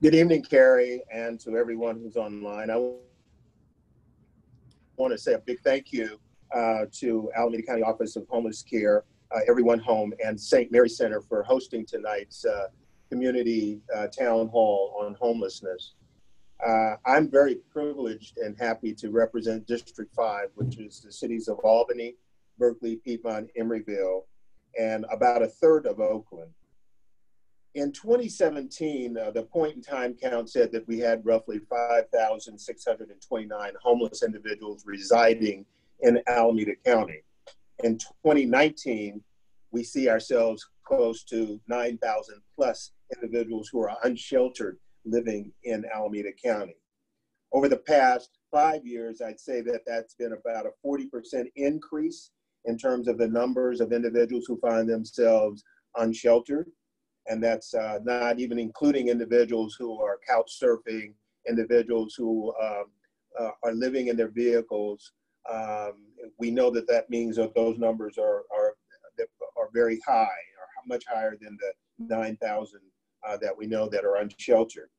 Good evening, Carrie, and to everyone who's online. I want to say a big thank you to Alameda County Office of Homeless Care, Everyone Home, and St. Mary Center for hosting tonight's community town hall on homelessness. I'm very privileged and happy to represent District 5, which is the cities of Albany, Berkeley, Piedmont, Emeryville, and about a third of Oakland. In 2017, the point in time count said that we had roughly 5,629 homeless individuals residing in Alameda County. In 2019, we see ourselves close to 9,000 plus individuals who are unsheltered living in Alameda County. Over the past 5 years, I'd say that that's been about a 40% increase in terms of the numbers of individuals who find themselves unsheltered. And that's not even including individuals who are couch surfing, individuals who are living in their vehicles. We know that that means that those numbers are very high, or much higher than the 9,000 that we know that are unsheltered.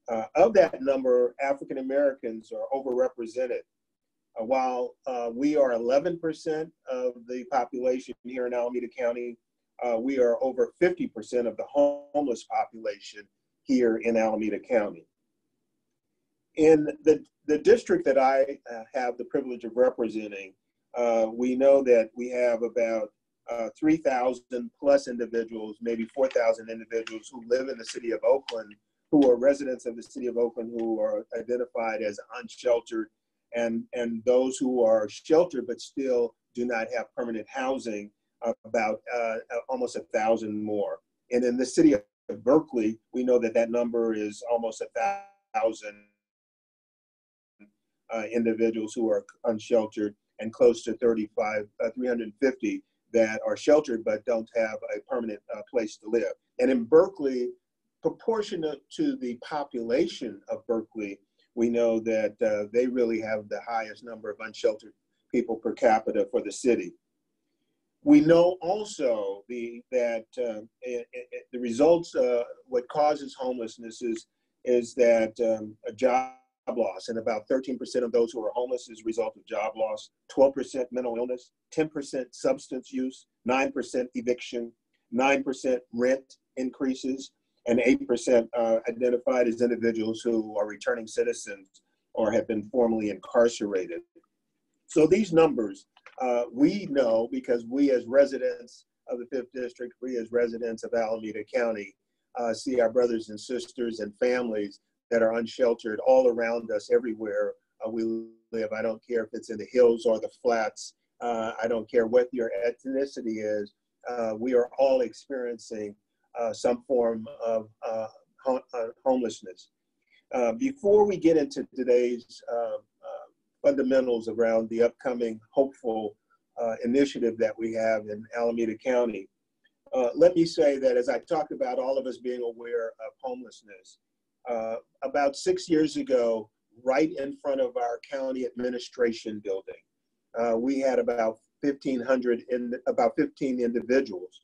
Of that number, African Americans are overrepresented. While we are 11% of the population here in Alameda County, we are over 50% of the homeless population here in Alameda County. In the district that I have the privilege of representing, we know that we have about 3,000 plus individuals, maybe 4,000 individuals who live in the city of Oakland, who are residents of the city of Oakland, who are identified as unsheltered, and those who are sheltered but still do not have permanent housing, about almost 1,000 more. And in the city of Berkeley, we know that that number is almost 1,000 individuals who are unsheltered, and close to 350 that are sheltered but don't have a permanent place to live. And in Berkeley, proportionate to the population of Berkeley, we know that they really have the highest number of unsheltered people per capita for the city. We know also that the results, what causes homelessness is that a job loss, and about 13% of those who are homeless is a result of job loss, 12% mental illness, 10% substance use, 9% eviction, 9% rent increases, and 8% identified as individuals who are returning citizens or have been formerly incarcerated. So these numbers, we know, because we as residents of the 5th District, we as residents of Alameda County, see our brothers and sisters and families that are unsheltered all around us everywhere we live. I don't care if it's in the hills or the flats. I don't care what your ethnicity is. We are all experiencing some form of homelessness. Before we get into today's fundamentals around the upcoming hopeful initiative that we have in Alameda County, let me say that as I talked about all of us being aware of homelessness, about 6 years ago, right in front of our county administration building, we had about 15 individuals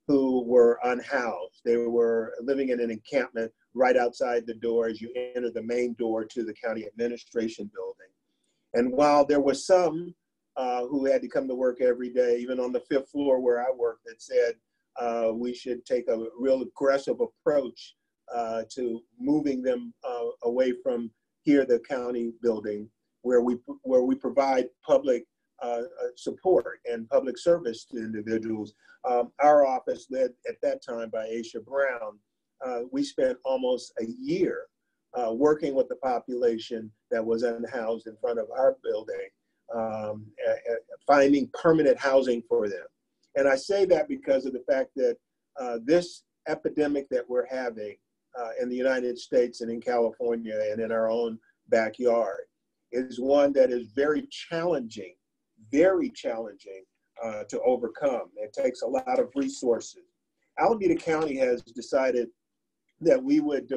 who were unhoused. They were living in an encampment right outside the door as you enter the main door to the county administration building. And while there were some who had to come to work every day, even on the 5th floor where I work, that said we should take a real aggressive approach to moving them away from here, the county building, where we provide public support and public service to individuals. Our office, led at that time by Aisha Brown, we spent almost a year working with the population that was unhoused in front of our building, finding permanent housing for them. And I say that because of the fact that this epidemic that we're having in the United States and in California and in our own backyard is one that is very challenging to overcome. It takes a lot of resources. Alameda County has decided that we would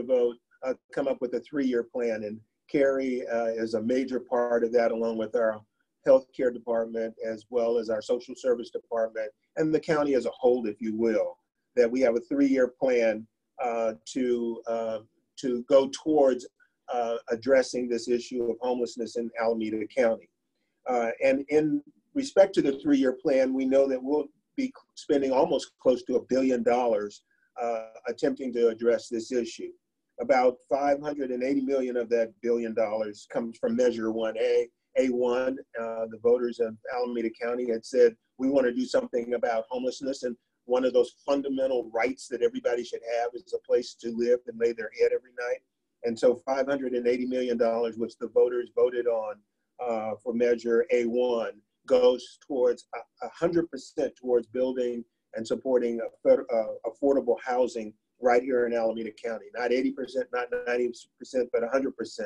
come up with a 3-year plan, and Carrie is a major part of that, along with our healthcare department, as well as our social service department, and the county as a whole, if you will, that we have a 3-year plan to to go towards addressing this issue of homelessness in Alameda County. And in respect to the 3-year plan, we know that we'll be spending almost close to $1 billion attempting to address this issue. About $580 million of that $1 billion comes from Measure 1A. A1, the voters of Alameda County had said, we want to do something about homelessness, and one of those fundamental rights that everybody should have is a place to live and lay their head every night. And so $580 million, which the voters voted on for Measure A1, goes towards 100% towards building and supporting affordable housing right here in Alameda County. Not 80%, not 90%, but 100%,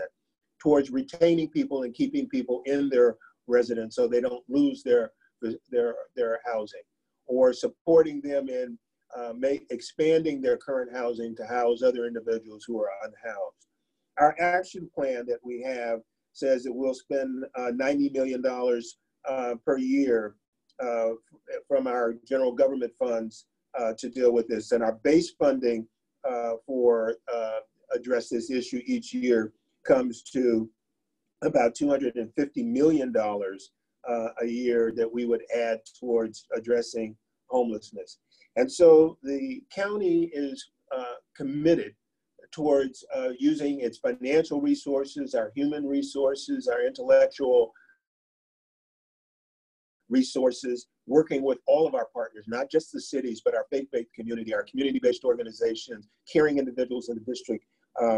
towards retaining people and keeping people in their residence so they don't lose their housing, or supporting them in expanding their current housing to house other individuals who are unhoused. Our action plan that we have says that we'll spend $90 million per year from our general government funds to deal with this. And our base funding for address this issue each year comes to about $250 million a year that we would add towards addressing homelessness. And so the county is committed towards using its financial resources, our human resources, our intellectual resources, working with all of our partners, not just the cities, but our faith-based community, our community-based organizations, caring individuals in the district,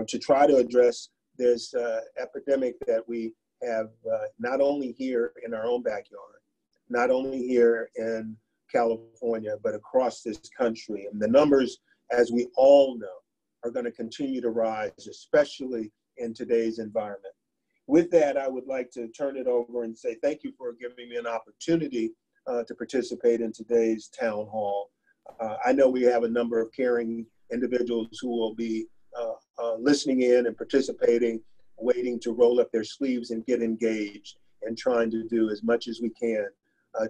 to try to address this epidemic that we have not only here in our own backyard, not only here in California, but across this country. And the numbers, as we all know, are going to continue to rise, especially in today's environment. With that, I would like to turn it over and say thank you for giving me an opportunity to participate in today's town hall. I know we have a number of caring individuals who will be listening in and participating, waiting to roll up their sleeves and get engaged, and trying to do as much as we can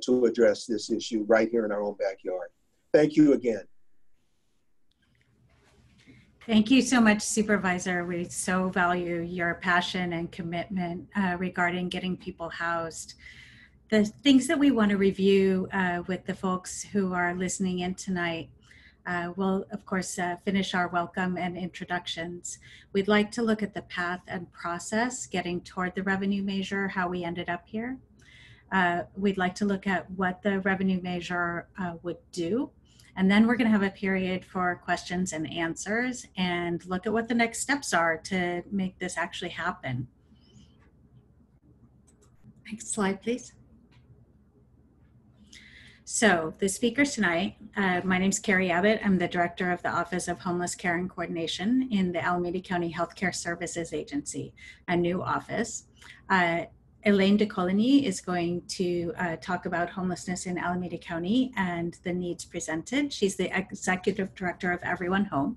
to address this issue right here in our own backyard. Thank you again. Thank you so much, Supervisor. We so value your passion and commitment regarding getting people housed. The things that we want to review with the folks who are listening in tonight, we'll, of course, finish our welcome and introductions. We'd like to look at the path and process getting toward the revenue measure, how we ended up here. We'd like to look at what the revenue measure would do. And then we're going to have a period for questions and answers and look at what the next steps are to make this actually happen. Next slide, please. So the speakers tonight, my name is Carrie Abbott. I'm the Director of the Office of Homeless Care and Coordination in the Alameda County Healthcare Services Agency, a new office. AlamedaCountyCA is going to talk about homelessness in Alameda County and the needs presented. She's the Executive Director of Everyone Home.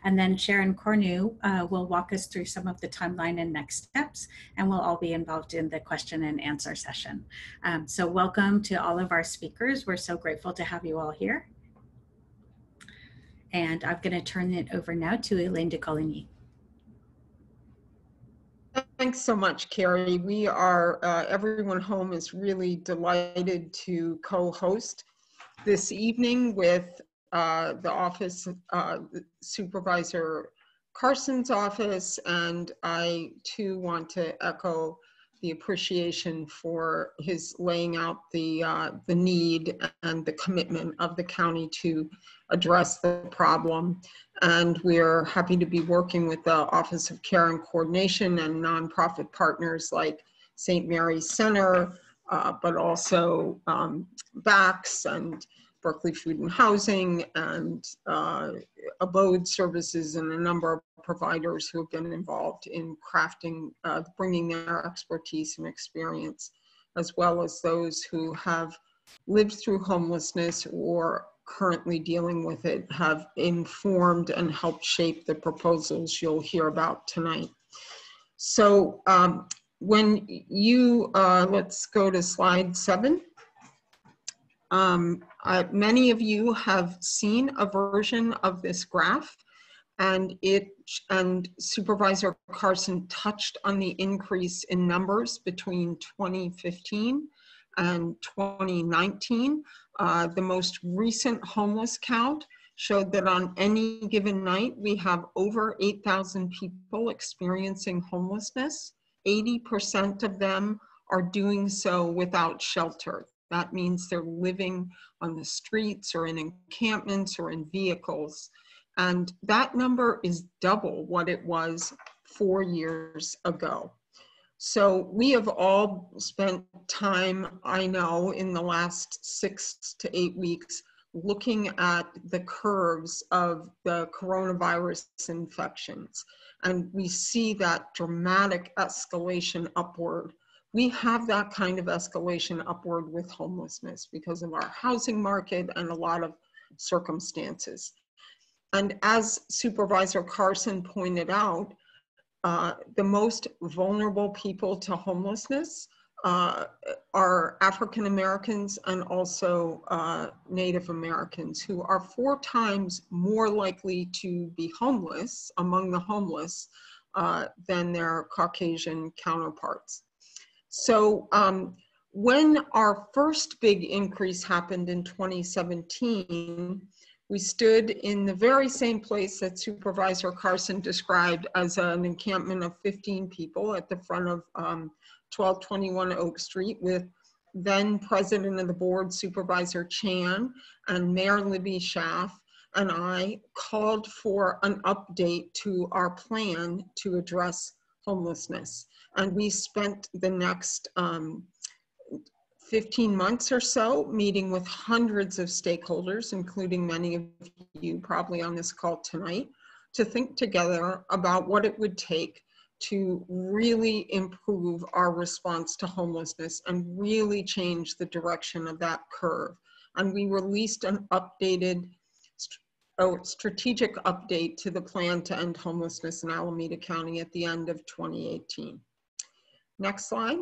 And then Sharon Cornu will walk us through some of the timeline and next steps, and we'll all be involved in the question and answer session. So welcome to all of our speakers. We're so grateful to have you all here. And I'm going to turn it over now to AlamedaCountyCA. Thanks so much, Carrie. We are, Everyone Home is really delighted to co-host this evening with the office, Supervisor Carson's office, and I too want to echo the appreciation for his laying out the need and the commitment of the county to address the problem. And we're happy to be working with the Office of Care and Coordination and nonprofit partners like St. Mary's Center, but also BACS and Berkeley Food and Housing and Abode Services, and a number of providers who have been involved in crafting, bringing their expertise and experience, as well as those who have lived through homelessness or currently dealing with it, have informed and helped shape the proposals you'll hear about tonight. So when you, let's go to slide 7. Many of you have seen a version of this graph, and Supervisor Carson touched on the increase in numbers between 2015 and 2019. The most recent homeless count showed that on any given night, we have over 8,000 people experiencing homelessness. 80% of them are doing so without shelter. That means they're living on the streets or in encampments or in vehicles. And that number is double what it was 4 years ago. So we have all spent time, I know, in the last 6 to 8 weeks looking at the curves of the coronavirus infections. And we see that dramatic escalation upward. We have that kind of escalation upward with homelessness because of our housing market and a lot of circumstances. And as Supervisor Carson pointed out, the most vulnerable people to homelessness are African Americans and also Native Americans, who are 4 times more likely to be homeless among the homeless than their Caucasian counterparts. So when our first big increase happened in 2017, we stood in the very same place that Supervisor Carson described as an encampment of 15 people at the front of 1221 Oak Street, with then President of the Board, Supervisor Chan, and Mayor Libby Schaaf, and I called for an update to our plan to address homelessness. And we spent the next 15 months or so meeting with hundreds of stakeholders, including many of you probably on this call tonight, to think together about what it would take to really improve our response to homelessness and really change the direction of that curve. And we released an updated strategic update to the plan to end homelessness in Alameda County at the end of 2018. Next slide.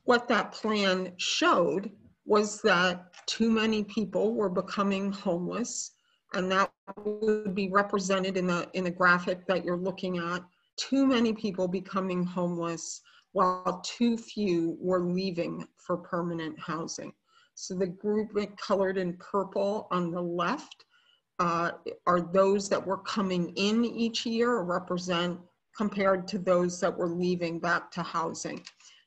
What that plan showed was that too many people were becoming homeless, and that would be represented in the graphic that you're looking at. Too many people becoming homeless while too few were leaving for permanent housing. So the group colored in purple on the left are those that were coming in each year, or represent compared to those that were leaving back to housing.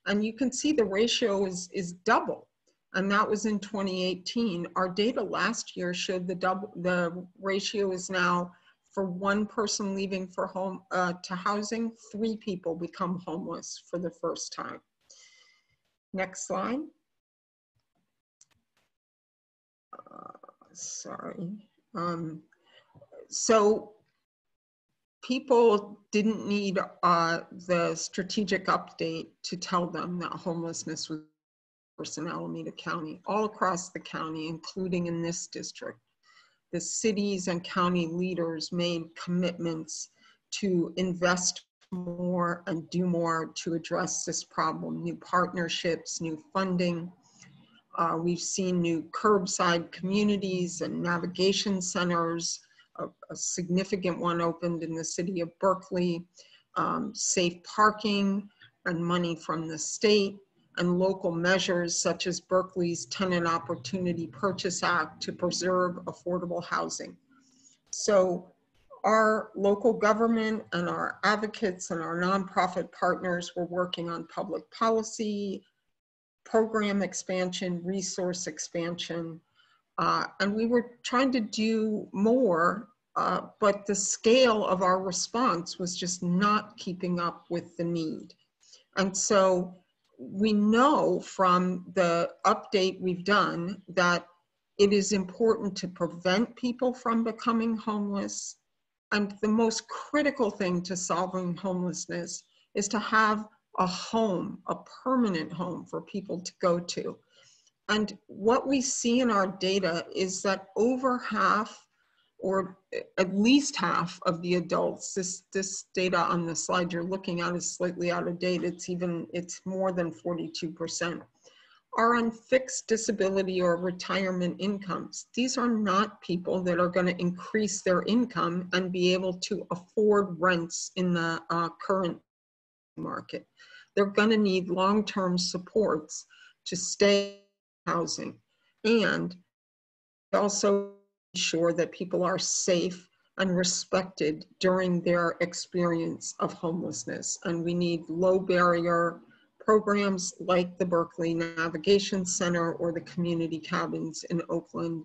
And you can see the ratio is double, and that was in 2018. Our data last year showed the ratio is now, for 1 person leaving for home to housing, 3 people become homeless for the first time. Next slide. Sorry. So people didn't need the strategic update to tell them that homelessness was worse in Alameda County. All across the county, including in this district, the cities and county leaders made commitments to invest more and do more to address this problem. New partnerships, new funding. We've seen new curbside communities and navigation centers. A significant one opened in the city of Berkeley, safe parking and money from the state, and local measures such as Berkeley's Tenant Opportunity Purchase Act to preserve affordable housing. So our local government and our advocates and our nonprofit partners were working on public policy, program expansion, resource expansion, and we were trying to do more, but the scale of our response was just not keeping up with the need. And so we know from the update we've done that it is important to prevent people from becoming homeless. And the most critical thing to solving homelessness is to have a home, a permanent home for people to go to. And what we see in our data is that over half, or at least half of the adults, this data on the slide you're looking at is slightly out of date. It's more than 42%. are on fixed disability or retirement incomes. These are not people that are going to increase their income and be able to afford rents in the current market. They're going to need long-term supports to stay in housing, and also ensure that people are safe and respected during their experience of homelessness. And we need low barrier programs like the Berkeley Navigation Center or the community cabins in Oakland,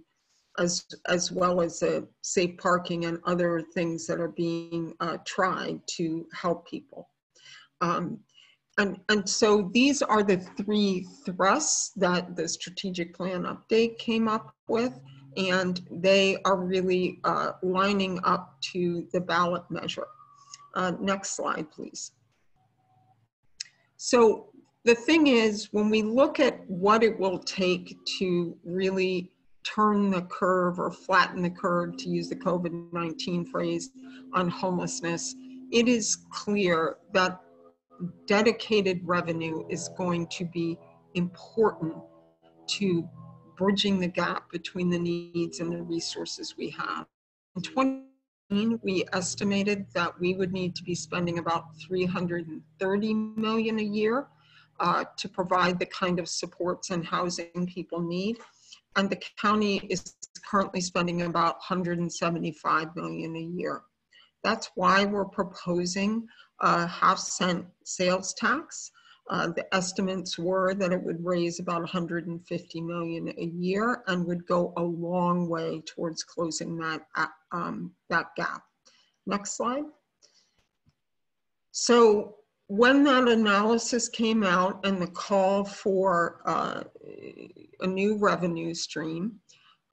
as well as safe parking and other things that are being tried to help people. And so these are the three thrusts that the strategic plan update came up with, and they are really lining up to the ballot measure. Next slide, please. So the thing is, when we look at what it will take to really turn the curve or flatten the curve, to use the COVID-19 phrase, on homelessness, it is clear that dedicated revenue is going to be important to bridging the gap between the needs and the resources we have. In 2019, we estimated that we would need to be spending about $330 million a year to provide the kind of supports and housing people need. And the county is currently spending about $175 million a year. That's why we're proposing a half-cent sales tax. The estimates were that it would raise about $150 million a year and would go a long way towards closing that gap. Next slide. So when that analysis came out and the call for a new revenue stream,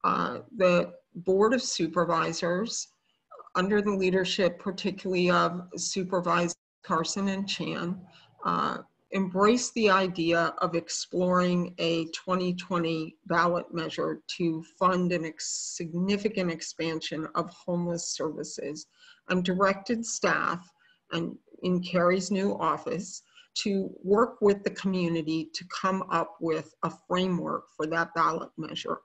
the Board of Supervisors, under the leadership particularly of Supervisor Carson and Chan, embraced the idea of exploring a 2020 ballot measure to fund a significant expansion of homeless services, and directed staff and in Carrie's new office to work with the community to come up with a framework for that ballot measure.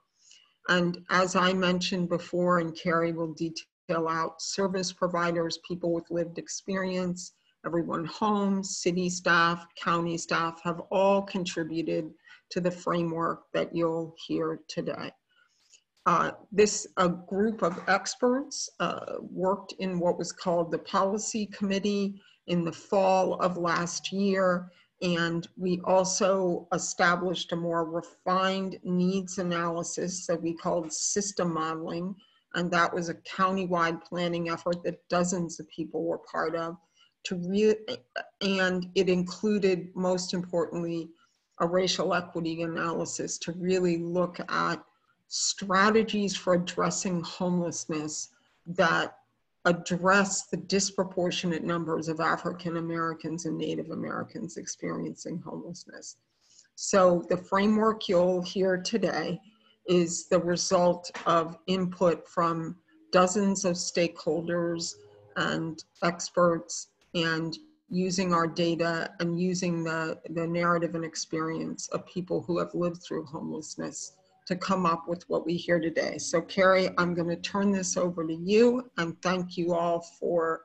And as I mentioned before, and Carrie will detail out, service providers, people with lived experience, everyone home, city staff, county staff have all contributed to the framework that you'll hear today. A group of experts worked in what was called the Policy Committee in the fall of last year, and we also established a more refined needs analysis that we called system modeling, and that was a countywide planning effort that dozens of people were part of. And it included, most importantly, a racial equity analysis to really look at strategies for addressing homelessness that address the disproportionate numbers of African Americans and Native Americans experiencing homelessness. So the framework you'll hear today is the result of input from dozens of stakeholders and experts, and using our data and using the narrative and experience of people who have lived through homelessness to come up with what we hear today. So Carrie, I'm going to turn this over to you, and thank you all for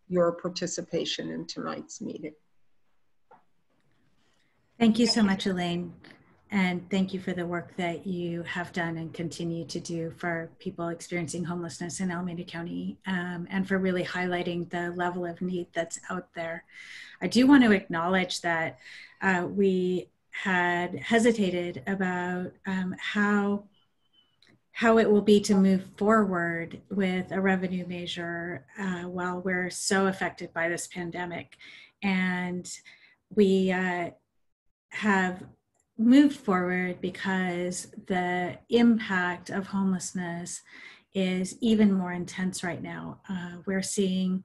your participation in tonight's meeting. Thank you so much, Elaine. And thank you for the work that you have done and continue to do for people experiencing homelessness in Alameda County, and for really highlighting the level of need that's out there. I do want to acknowledge that we had hesitated about how it will be to move forward with a revenue measure while we're so affected by this pandemic. And we have moved forward because the impact of homelessness is even more intense right now. We're seeing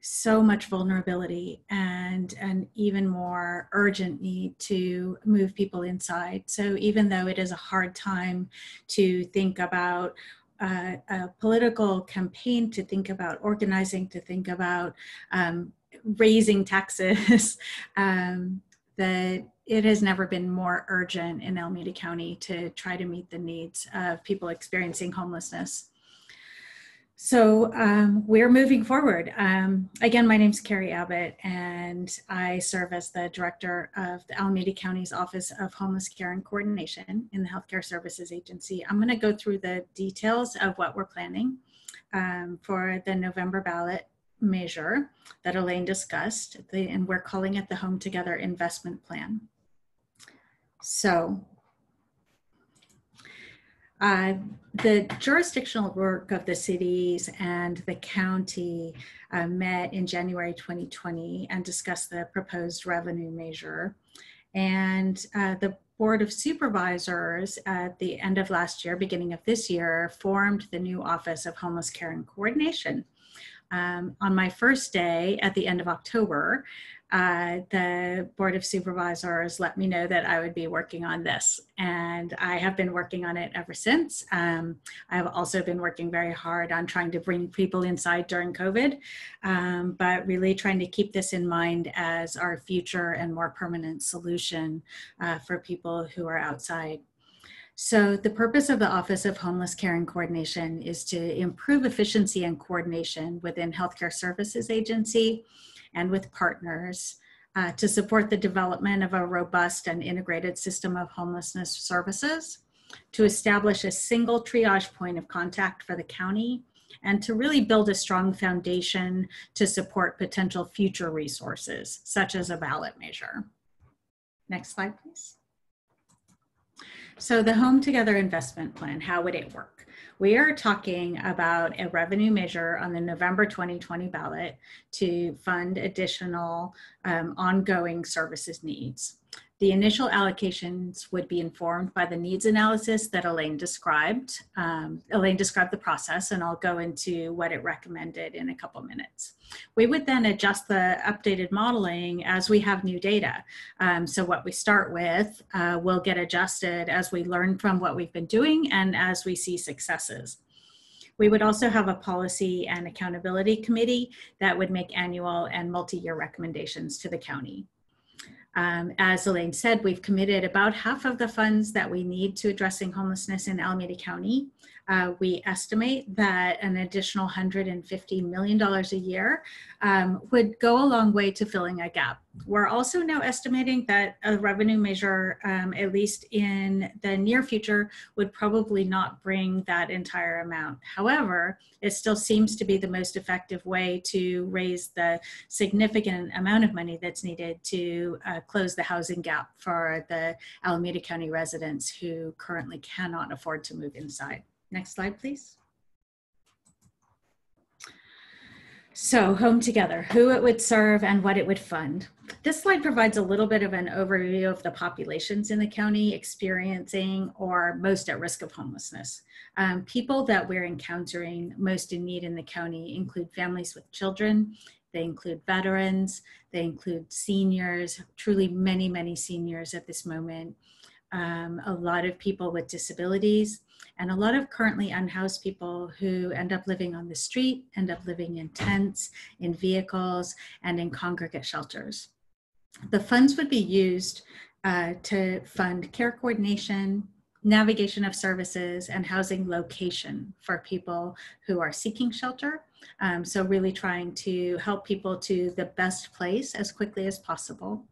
so much vulnerability and an even more urgent need to move people inside. So even though it is a hard time to think about a political campaign, to think about organizing, to think about raising taxes, that it has never been more urgent in Alameda County to try to meet the needs of people experiencing homelessness. So we're moving forward. Again, my name's Carrie Abbott, and I serve as the director of the Alameda County's Office of Homeless Care and Coordination in the Healthcare Services Agency. I'm going to go through the details of what we're planning for the November ballot measure that Elaine discussed, and we're calling it the Home Together Investment Plan. So the jurisdictional work of the cities and the county met in January 2020 and discussed the proposed revenue measure. And the Board of Supervisors at the end of last year, beginning of this year, formed the new Office of Homeless Care and Coordination. On my first day at the end of October, the Board of Supervisors let me know that I would be working on this, and I have been working on it ever since. I've also been working very hard on trying to bring people inside during COVID, but really trying to keep this in mind as our future and more permanent solution for people who are outside. So the purpose of the Office of Homeless Care and Coordination is to improve efficiency and coordination within Healthcare Services Agency and with partners to support the development of a robust and integrated system of homelessness services, to establish a single triage point of contact for the county, and to really build a strong foundation to support potential future resources, such as a ballot measure. Next slide, please. So the Home Together Investment Plan, how would it work? We are talking about a revenue measure on the November 2020 ballot to fund additional ongoing services needs. The initial allocations would be informed by the needs analysis that Elaine described. Elaine described the process, and I'll go into what it recommended in a couple minutes. We would then adjust the updated modeling as we have new data. So what we start with will get adjusted as we learn from what we've been doing and as we see successes. We would also have a policy and accountability committee that would make annual and multi-year recommendations to the county. As Elaine said, we've committed about half of the funds that we need to addressing homelessness in Alameda County. We estimate that an additional $150 million a year would go a long way to filling a gap. We're also now estimating that a revenue measure, at least in the near future, would probably not bring that entire amount. However, it still seems to be the most effective way to raise the significant amount of money that's needed to close the housing gap for the Alameda County residents who currently cannot afford to move inside. Next slide, please. So Home Together, who it would serve and what it would fund. This slide provides a little bit of an overview of the populations in the county experiencing or most at risk of homelessness. People that we're encountering most in need in the county include families with children, they include veterans, they include seniors, truly many, many seniors at this moment, a lot of people with disabilities, and a lot of currently unhoused people who end up living on the street, end up living in tents, in vehicles, and in congregate shelters. The funds would be used to fund care coordination, navigation of services, and housing location for people who are seeking shelter. So really trying to help people to the best place as quickly as possible.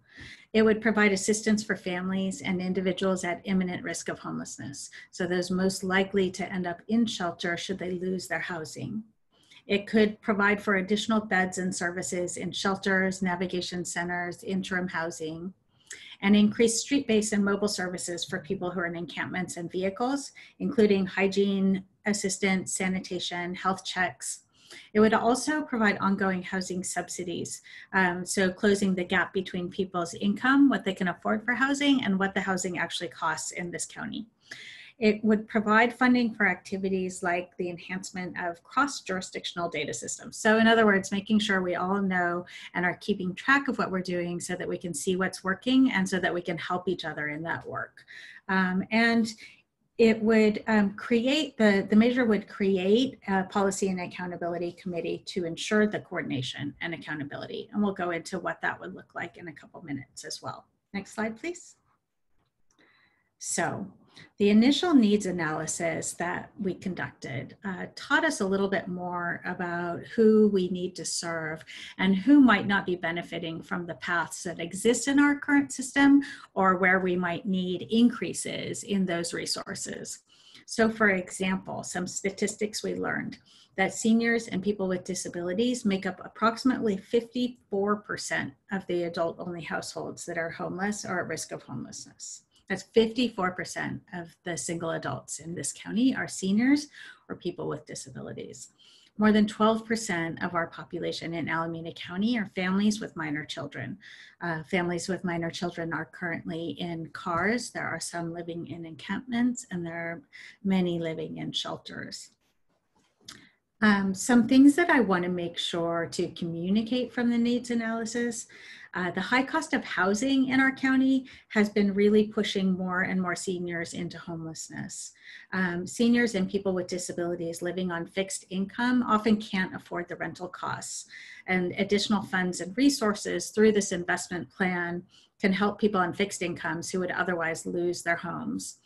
It would provide assistance for families and individuals at imminent risk of homelessness. So those most likely to end up in shelter should they lose their housing. It could provide for additional beds and services in shelters, navigation centers, interim housing, and increase street-based and mobile services for people who are in encampments and vehicles, including hygiene assistance, sanitation, health checks. It would also provide ongoing housing subsidies, so closing the gap between people's income, what they can afford for housing, and what the housing actually costs in this county. It would provide funding for activities like the enhancement of cross-jurisdictional data systems. So in other words, making sure we all know and are keeping track of what we're doing so that we can see what's working and so that we can help each other in that work. And it would create, the measure would create a policy and accountability committee to ensure the coordination and accountability. And we'll go into what that would look like in a couple minutes as well. Next slide, please. So the initial needs analysis that we conducted taught us a little bit more about who we need to serve and who might not be benefiting from the paths that exist in our current system, or where we might need increases in those resources. So for example, some statistics we learned that seniors and people with disabilities make up approximately 54% of the adult-only households that are homeless or at risk of homelessness. That's 54% of the single adults in this county are seniors or people with disabilities. More than 12% of our population in Alameda County are families with minor children. Families with minor children are currently in cars. There are some living in encampments, and there are many living in shelters. Some things that I want to make sure to communicate from the needs analysis. The high cost of housing in our county has been really pushing more and more seniors into homelessness. Seniors and people with disabilities living on fixed income often can't afford the rental costs, and additional funds and resources through this investment plan can help people on fixed incomes who would otherwise lose their homes,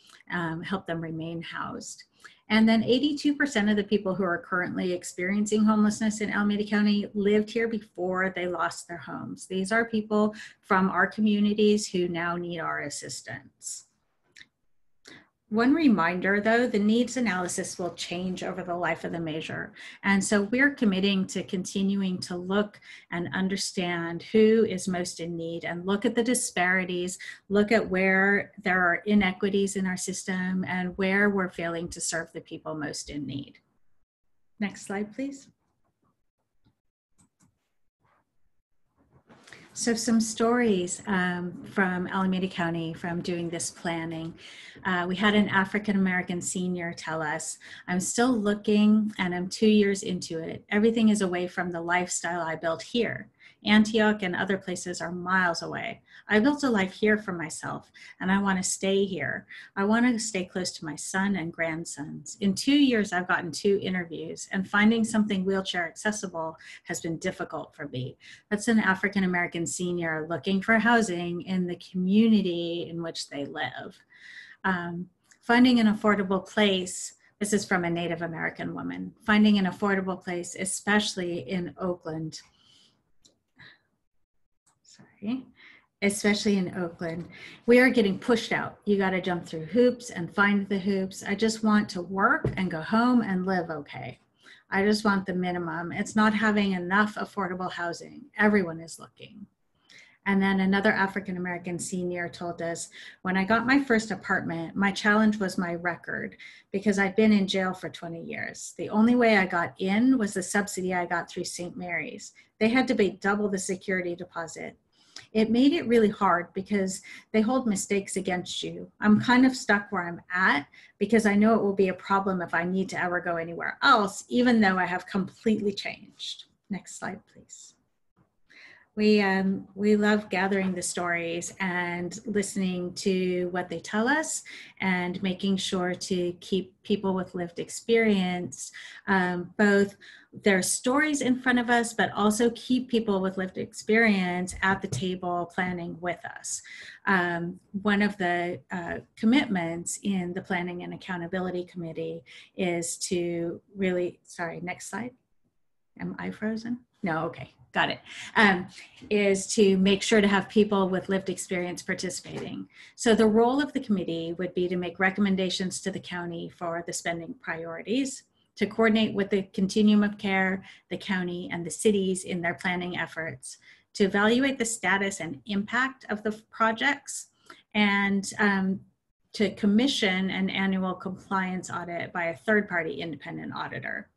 help them remain housed. And then 82% of the people who are currently experiencing homelessness in Alameda County lived here before they lost their homes. These are people from our communities who now need our assistance. One reminder though, the needs analysis will change over the life of the measure. And so we're committing to continuing to look and understand who is most in need and look at the disparities, look at where there are inequities in our system and where we're failing to serve the people most in need. Next slide, please. So some stories from Alameda County from doing this planning. We had an African-American senior tell us, I'm still looking and I'm 2 years into it. Everything is away from the lifestyle I built here. Antioch and other places are miles away. I built a life here for myself and I want to stay here. I want to stay close to my son and grandsons. In 2 years, I've gotten 2 interviews and finding something wheelchair accessible has been difficult for me. That's an African-American senior looking for housing in the community in which they live. Finding an affordable place, this is from a Native American woman, finding an affordable place, especially in Oakland, especially in Oakland, we are getting pushed out. You got to jump through hoops and find the hoops. I just want to work and go home and live okay. I just want the minimum. It's not having enough affordable housing. Everyone is looking. And then another African-American senior told us, when I got my first apartment, my challenge was my record because I'd been in jail for 20 years. The only way I got in was the subsidy I got through St. Mary's. They had to pay double the security deposit. It made it really hard because they hold mistakes against you. I'm kind of stuck where I'm at because I know it will be a problem if I need to ever go anywhere else, even though I have completely changed. Next slide, please. We love gathering the stories and listening to what they tell us and making sure to keep people with lived experience, both their stories in front of us, but also keep people with lived experience at the table planning with us. One of the commitments in the Planning and Accountability Committee is to really, sorry, next slide. Am I frozen? No, okay. Got it. Is to make sure to have people with lived experience participating. So the role of the committee would be to make recommendations to the county for the spending priorities, to coordinate with the continuum of care, the county and the cities in their planning efforts, to evaluate the status and impact of the projects, and to commission an annual compliance audit by a third-party independent auditor.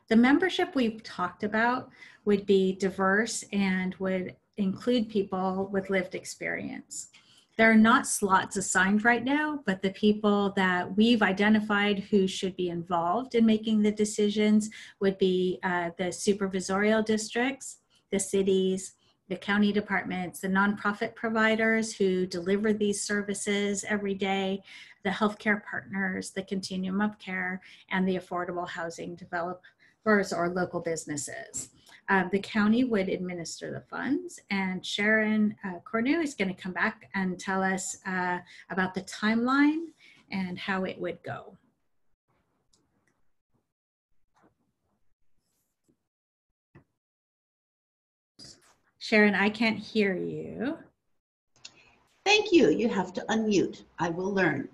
The membership we've talked about would be diverse and would include people with lived experience. There are not slots assigned right now, but the people that we've identified who should be involved in making the decisions would be the supervisorial districts, the cities, the county departments, the nonprofit providers who deliver these services every day, the healthcare partners, the continuum of care, and the affordable housing developers or local businesses. The county would administer the funds, and Sharon Cornu is going to come back and tell us about the timeline and how it would go. Sharon, I can't hear you. Thank you. You have to unmute. I will learn.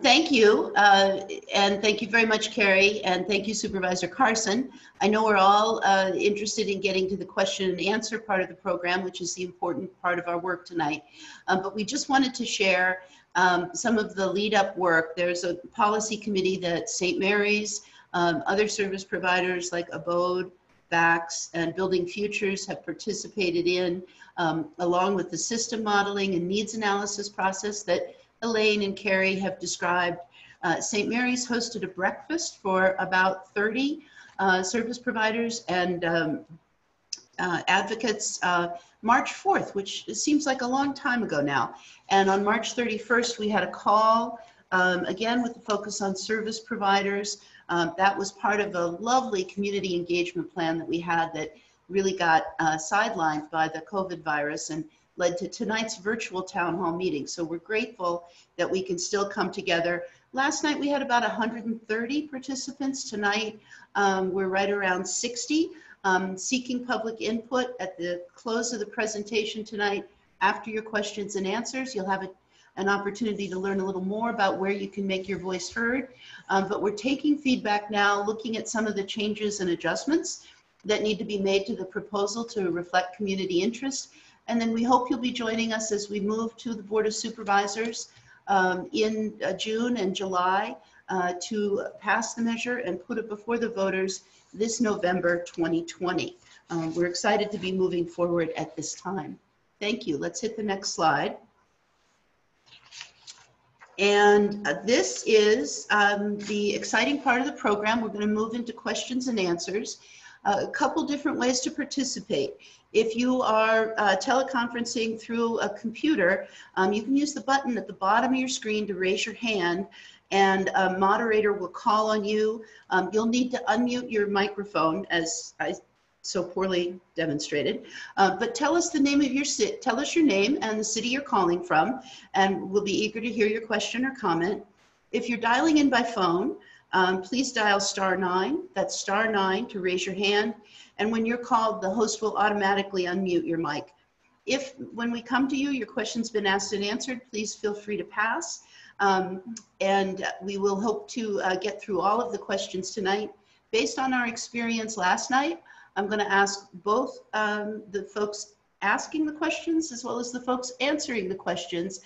Thank you. And thank you very much, Carrie. And thank you, Supervisor Carson. I know we're all interested in getting to the question and answer part of the program, which is the important part of our work tonight. But we just wanted to share some of the lead up work. There's a policy committee that St. Mary's, other service providers like Abode, VAX, and Building Futures have participated in, along with the system modeling and needs analysis process that Elaine and Carrie have described. St. Mary's hosted a breakfast for about 30 service providers and advocates March 4th, which seems like a long time ago now. And on March 31st, we had a call, again, with the focus on service providers. That was part of a lovely community engagement plan that we had that really got sidelined by the COVID virus and led to tonight's virtual town hall meeting. So we're grateful that we can still come together. Last night we had about 130 participants. Tonight we're right around 60. Seeking public input at the close of the presentation tonight. After your questions and answers, you'll have an opportunity to learn a little more about where you can make your voice heard. But we're taking feedback now, looking at some of the changes and adjustments that need to be made to the proposal to reflect community interest. And then we hope you'll be joining us as we move to the Board of Supervisors in June and July to pass the measure and put it before the voters this November 2020. We're excited to be moving forward at this time. Thank you. Let's hit the next slide. And this is the exciting part of the program. We're going to move into questions and answers. A couple different ways to participate. If you are teleconferencing through a computer, you can use the button at the bottom of your screen to raise your hand, and a moderator will call on you. You'll need to unmute your microphone, as I so poorly demonstrated. But tell us the name of your city, tell us your name and the city you're calling from, and we'll be eager to hear your question or comment. If you're dialing in by phone, please dial *9, that's *9 to raise your hand. And when you're called, the host will automatically unmute your mic. If, when we come to you, your question's been asked and answered, please feel free to pass. And we will hope to get through all of the questions tonight. Based on our experience last night, I'm going to ask both the folks asking the questions as well as the folks answering the questions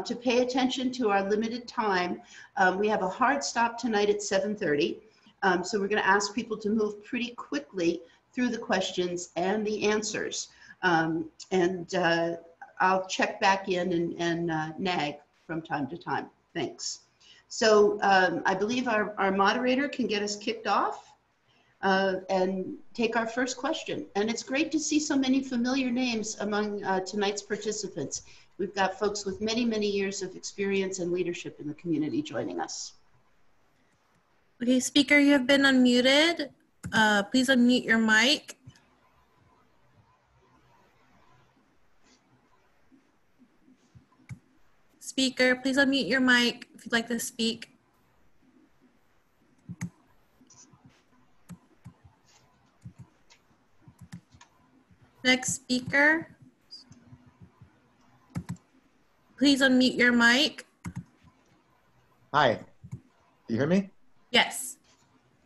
to pay attention to our limited time. We have a hard stop tonight at 7:30, so we're going to ask people to move pretty quickly through the questions and the answers. I'll check back in and nag from time to time. Thanks. So I believe our moderator can get us kicked off and take our first question. And it's great to see so many familiar names among tonight's participants. We've got folks with many, many years of experience and leadership in the community joining us. Okay, speaker, you have been unmuted. Please unmute your mic. Speaker, please unmute your mic if you'd like to speak. Next speaker. Please unmute your mic. Hi, do you hear me? Yes.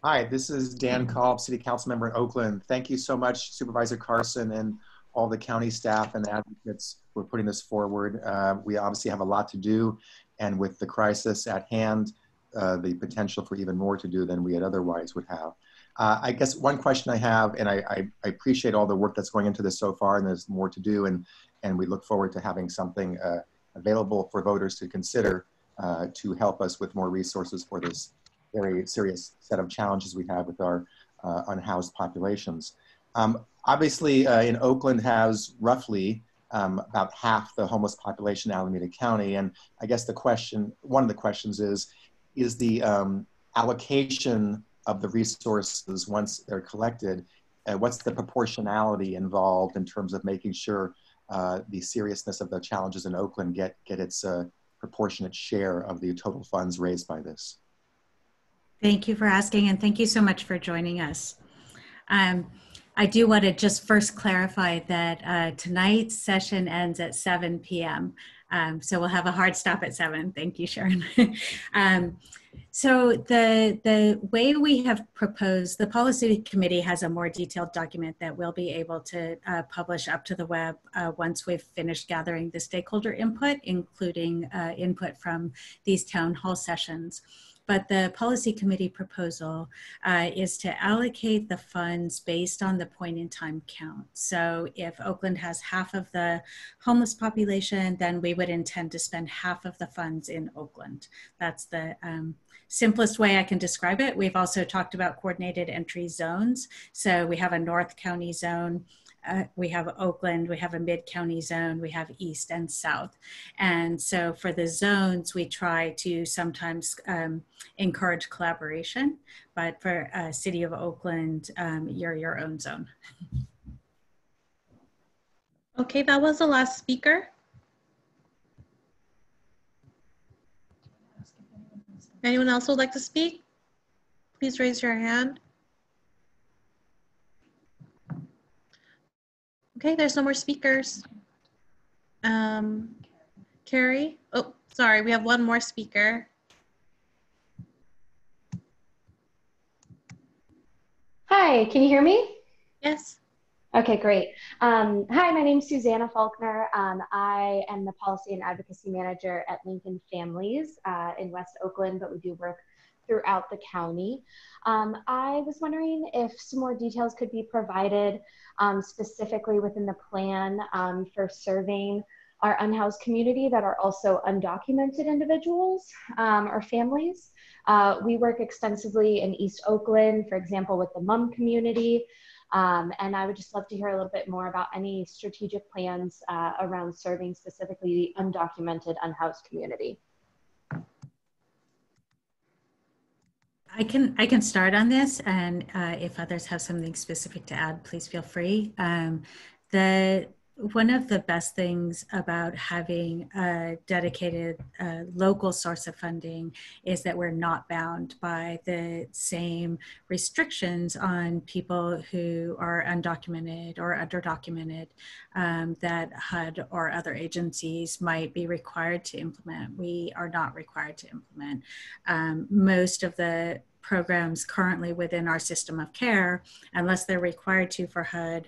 Hi, this is Dan Kolb, City Council Member in Oakland. Thank you so much, Supervisor Carson and all the county staff and advocates for putting this forward. We obviously have a lot to do, and with the crisis at hand, the potential for even more to do than we had otherwise would have. I guess one question I have, and I appreciate all the work that's going into this so far, and there's more to do, and we look forward to having something available for voters to consider to help us with more resources for this very serious set of challenges we have with our unhoused populations. Obviously, in Oakland has roughly about half the homeless population in Alameda County, and I guess the question, one of the questions is the allocation of the resources once they're collected, what's the proportionality involved in terms of making sure the seriousness of the challenges in Oakland get its proportionate share of the total funds raised by this? Thank you for asking, and thank you so much for joining us. I do want to just first clarify that tonight's session ends at 7 p.m. So we'll have a hard stop at 7. Thank you, Sharon. So the way we have proposed, the policy committee has a more detailed document that we'll be able to publish up to the web once we've finished gathering the stakeholder input, including input from these town hall sessions. But the policy committee proposal is to allocate the funds based on the point in time count. So if Oakland has half of the homeless population, then we would intend to spend half of the funds in Oakland. That's the simplest way I can describe it. We've also talked about coordinated entry zones. So we have a North County zone. We have Oakland, we have a mid-county zone, we have East and South. And so for the zones, we try to sometimes encourage collaboration, but for City of Oakland, you're your own zone. Okay, that was the last speaker. Anyone else would like to speak? Please raise your hand. Okay, there's no more speakers. Carrie? Oh, sorry, we have one more speaker. Hi, can you hear me? Yes. Okay, great. Hi, my name is Susanna Faulkner. I am the Policy and Advocacy Manager at Lincoln Families in West Oakland, but we do work throughout the county. I was wondering if some more details could be provided specifically within the plan for serving our unhoused community that are also undocumented individuals or families. We work extensively in East Oakland, for example, with the MUM community. And I would just love to hear a little bit more about any strategic plans around serving specifically the undocumented unhoused community. I can start on this, and if others have something specific to add, please feel free. One of the best things about having a dedicated local source of funding is that we're not bound by the same restrictions on people who are undocumented or underdocumented that HUD or other agencies might be required to implement. We are not required to implement. Most of the programs currently within our system of care, unless they're required to for HUD,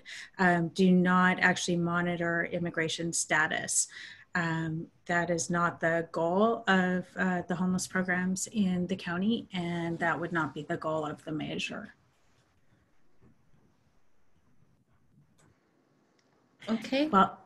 do not actually monitor immigration status. That is not the goal of the homeless programs in the county, and that would not be the goal of the measure. Okay. Well,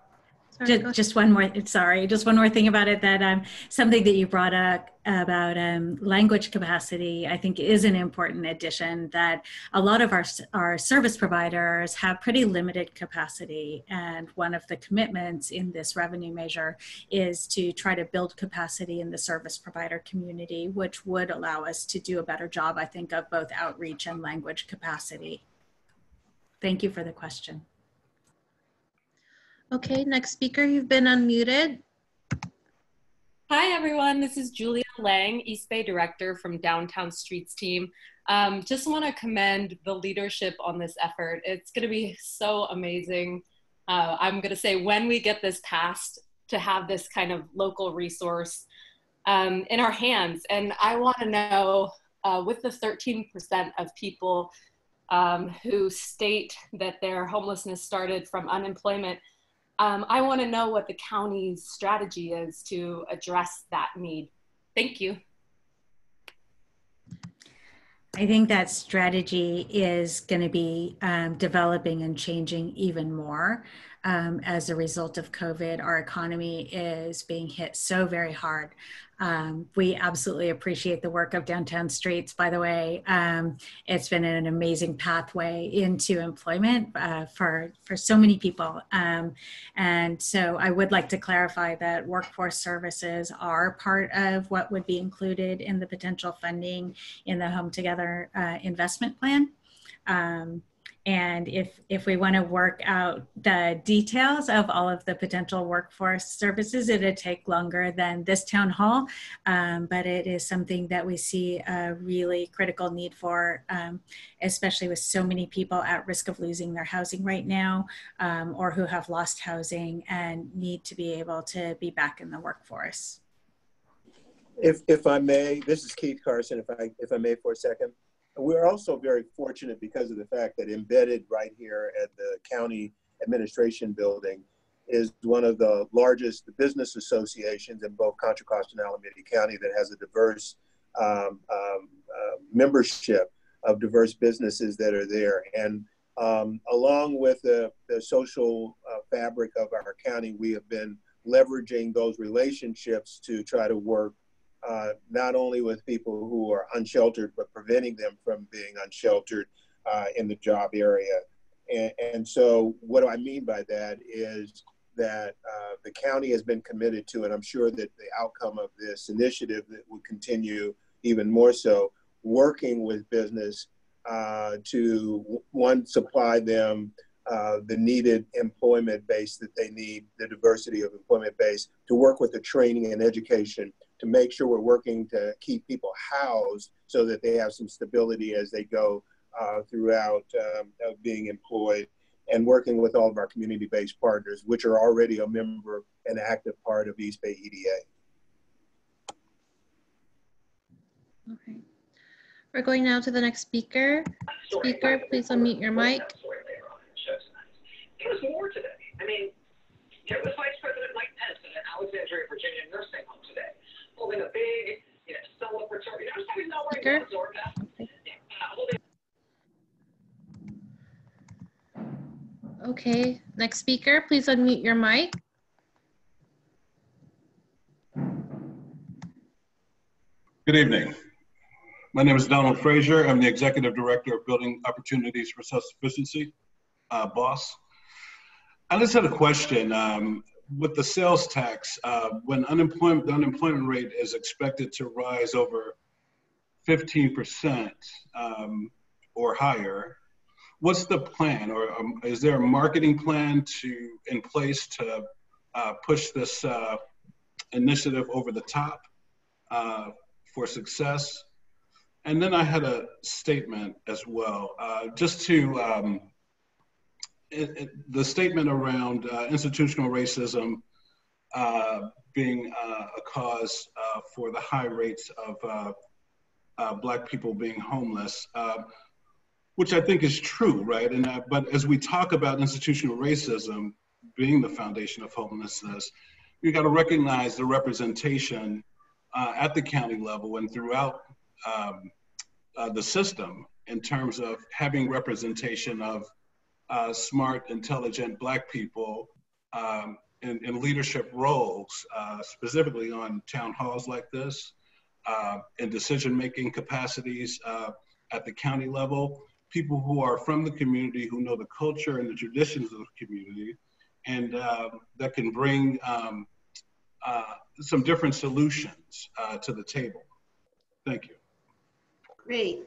sorry, just one more thing about it, that something that you brought up about language capacity, I think is an important addition, that a lot of our service providers have pretty limited capacity. And one of the commitments in this revenue measure is to try to build capacity in the service provider community, which would allow us to do a better job, I think, of both outreach and language capacity. Thank you for the question. Okay, next speaker, you've been unmuted. Hi, everyone. This is Julia Lang, East Bay Director from Downtown Streets team. Just want to commend the leadership on this effort. It's going to be so amazing. I'm going to say when we get this passed, to have this kind of local resource in our hands. And I want to know, with the 13% of people who state that their homelessness started from unemployment, I want to know what the county's strategy is to address that need. Thank you. I think that strategy is going to be developing and changing even more. As a result of COVID, our economy is being hit so very hard. We absolutely appreciate the work of Downtown Streets, by the way. It's been an amazing pathway into employment for so many people. And so I would like to clarify that workforce services are part of what would be included in the potential funding in the Home Together investment plan. And if we want to work out the details of all of the potential workforce services, it'll take longer than this town hall, but it is something that we see a really critical need for, especially with so many people at risk of losing their housing right now, or who have lost housing and need to be able to be back in the workforce. If I may, this is Keith Carson, if I may for a second. We're also very fortunate because of the fact that embedded right here at the county administration building is one of the largest business associations in both Contra Costa and Alameda County that has a diverse membership of diverse businesses that are there. And along with the social fabric of our county, we have been leveraging those relationships to try to work not only with people who are unsheltered, but preventing them from being unsheltered in the job area. And so what do I mean by that is that the county has been committed to, and I'm sure that the outcome of this initiative that will continue even more so, working with business to, one, supply them the needed employment base that they need, the diversity of employment base, to work with the training and education, to make sure we're working to keep people housed so that they have some stability as they go throughout being employed, and working with all of our community-based partners, which are already a member and active part of East Bay EDA. Okay. We're going now to the next speaker. Speaker, please unmute your mic. There was more today. I mean, there was Vice President Mike Pence in an Alexandria, Virginia nursing home today, holding a big, celebratory. Okay, next speaker, please unmute your mic. Good evening. My name is Donald Frazier. I'm the Executive Director of Building Opportunities for Self-Sufficiency, BOSS. I just had a question. With the sales tax, when the unemployment rate is expected to rise over 15% or higher, what's the plan? Or is there a marketing plan in place to push this initiative over the top for success? And then I had a statement as well, just to the statement around institutional racism being a cause for the high rates of Black people being homeless, which I think is true, right? But as we talk about institutional racism being the foundation of homelessness, you got to recognize the representation at the county level and throughout the system in terms of having representation of smart, intelligent Black people in leadership roles, specifically on town halls like this, in decision-making capacities at the county level, people who are from the community, who know the culture and the traditions of the community, and that can bring some different solutions to the table. Thank you. Great.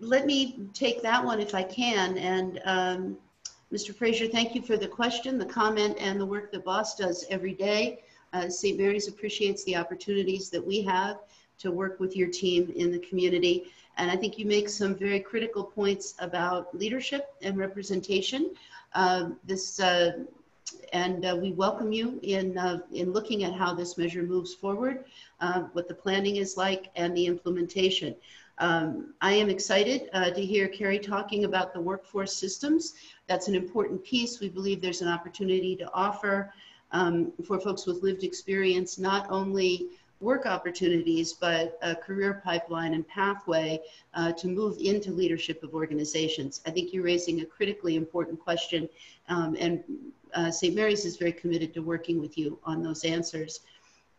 Let me take that one if I can. And Mr. Frazier, thank you for the question, the comment, and the work that BOSS does every day. St. Mary's appreciates the opportunities that we have to work with your team in the community. And I think you make some very critical points about leadership and representation. We welcome you in looking at how this measure moves forward, what the planning is like, and the implementation. I am excited to hear Carrie talking about the workforce systems. That's an important piece. We believe there's an opportunity to offer for folks with lived experience, not only work opportunities, but a career pipeline and pathway to move into leadership of organizations. I think you're raising a critically important question, and St. Mary's is very committed to working with you on those answers.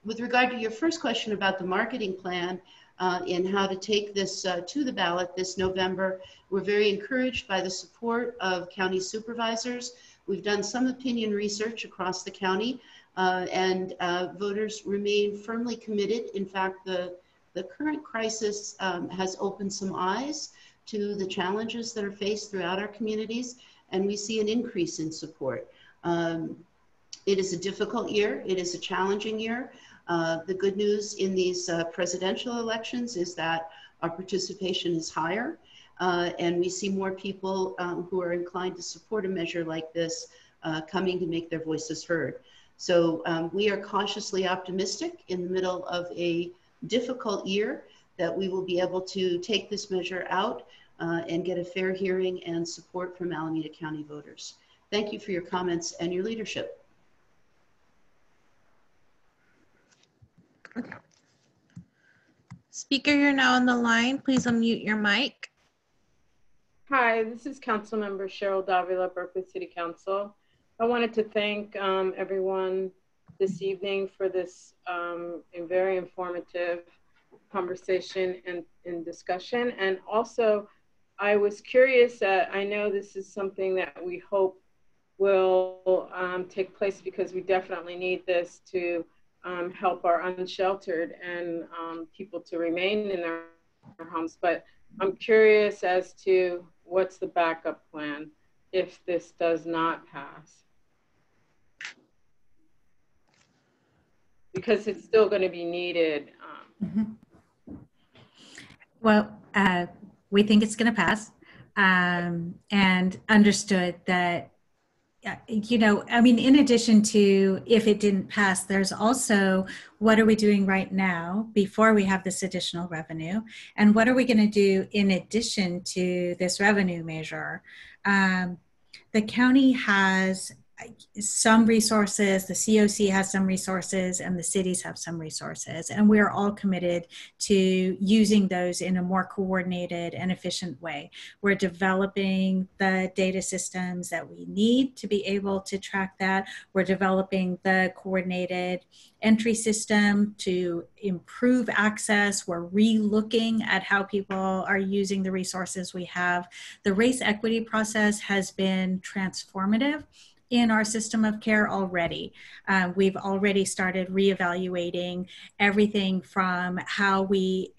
With regard to your first question about the marketing plan, and how to take this to the ballot this November, we're very encouraged by the support of county supervisors. We've done some opinion research across the county, and voters remain firmly committed. In fact, the current crisis has opened some eyes to the challenges that are faced throughout our communities, and we see an increase in support. It is a difficult year. It is a challenging year. The good news in these presidential elections is that our participation is higher, and we see more people who are inclined to support a measure like this coming to make their voices heard. So we are cautiously optimistic in the middle of a difficult year that we will be able to take this measure out and get a fair hearing and support from Alameda County voters. Thank you for your comments and your leadership. Okay. Speaker, you're now on the line. Please unmute your mic. Hi, this is Councilmember Cheryl Davila, Berkeley City Council. I wanted to thank everyone this evening for this very informative conversation and discussion. And also, I was curious, I know this is something that we hope will take place because we definitely need this to help our unsheltered and people to remain in their homes. But I'm curious as to what's the backup plan if this does not pass? Because it's still going to be needed. Well, we think it's going to pass, and understood that, you know, I mean, in addition to if it didn't pass, there's also what are we doing right now before we have this additional revenue, and what are we going to do in addition to this revenue measure? The county has some resources, the COC has some resources, and the cities have some resources. And we're all committed to using those in a more coordinated and efficient way. We're developing the data systems that we need to be able to track that. We're developing the coordinated entry system to improve access. We're re-looking at how people are using the resources we have. The race equity process has been transformative in our system of care already. We've already started reevaluating everything from how we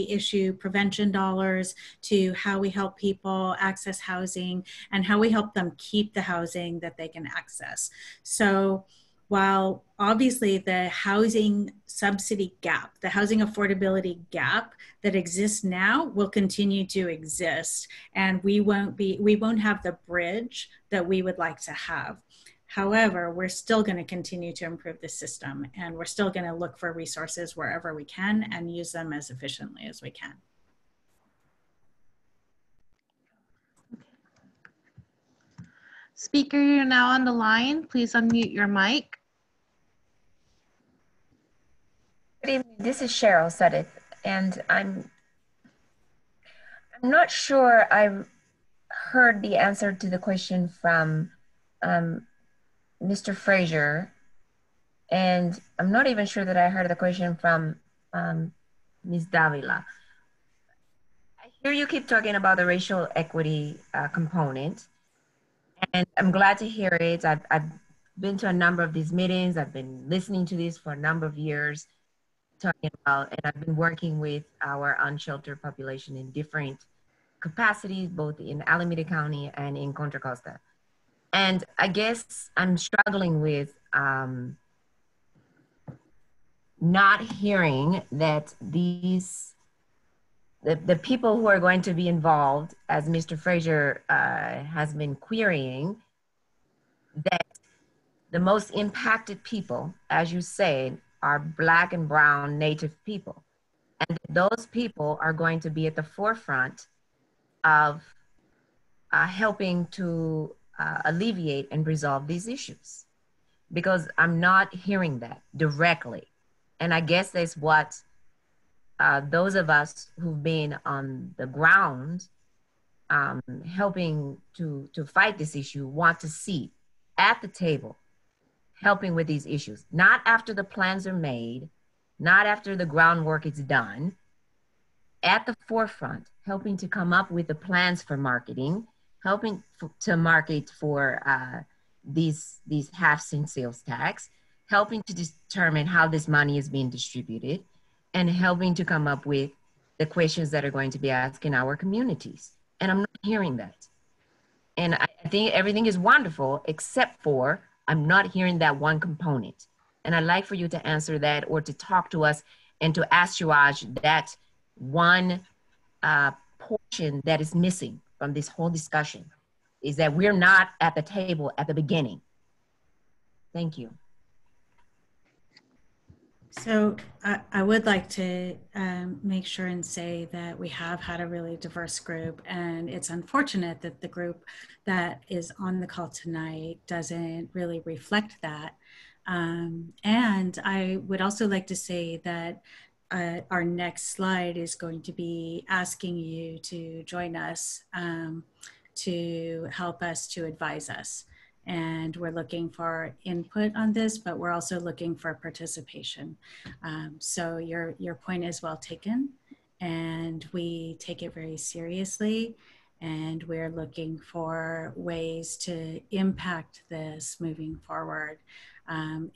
issue prevention dollars to how we help people access housing and how we help them keep the housing that they can access. So while obviously the housing subsidy gap, the housing affordability gap that exists now will continue to exist, and we won't have the bridge that we would like to have. However, we're still going to continue to improve the system, and we're still going to look for resources wherever we can and use them as efficiently as we can. Speaker, you're now on the line. Please unmute your mic. Good evening. This is Cheryl Sudeth, and I'm not sure I heard the answer to the question from Mr. Frazier, and I'm not even sure that I heard the question from Ms. Davila. I hear you keep talking about the racial equity component, and I'm glad to hear it. I've been to a number of these meetings. I've been listening to this for a number of years, talking about, and I've been working with our unsheltered population in different capacities, both in Alameda County and in Contra Costa. And I guess I'm struggling with not hearing that these, the people who are going to be involved, as Mr. Frazier has been querying, that the most impacted people, as you said, are Black and Brown Native people. And those people are going to be at the forefront of helping to alleviate and resolve these issues. Because I'm not hearing that directly. And I guess that's what those of us who've been on the ground helping to fight this issue want to see at the table, helping with these issues, not after the plans are made, not after the groundwork is done, at the forefront, helping to come up with the plans for marketing, helping to market for these half-cent sales tax, helping to determine how this money is being distributed, and helping to come up with the questions that are going to be asked in our communities. And I'm not hearing that. And I think everything is wonderful, except for I'm not hearing that one component. And I'd like for you to answer that, or to talk to us and to assuage that one portion that is missing from this whole discussion, is that we're not at the table at the beginning. Thank you. So I would like to make sure and say that we have had a really diverse group, and it's unfortunate that the group that is on the call tonight doesn't really reflect that. And I would also like to say that our next slide is going to be asking you to join us to help us, to advise us. And we're looking for input on this, but we're also looking for participation. So your point is well taken, and we take it very seriously, and we're looking for ways to impact this moving forward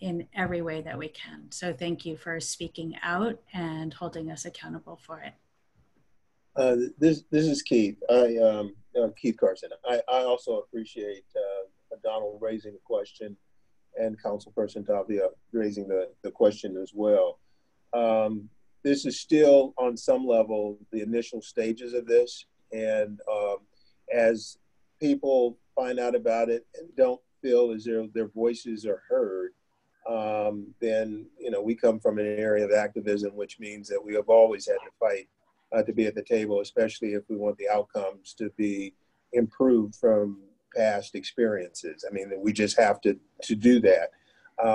in every way that we can. So thank you for speaking out and holding us accountable for it. This is Keith. Keith Carson. I also appreciate Donald raising the question, and Councilperson Davila raising the question as well. This is still, on some level, the initial stages of this, and as people find out about it and don't feel as though their voices are heard, then we come from an area of activism, which means that we have always had to fight to be at the table, especially if we want the outcomes to be improved from past experiences. I mean, we just have to do that.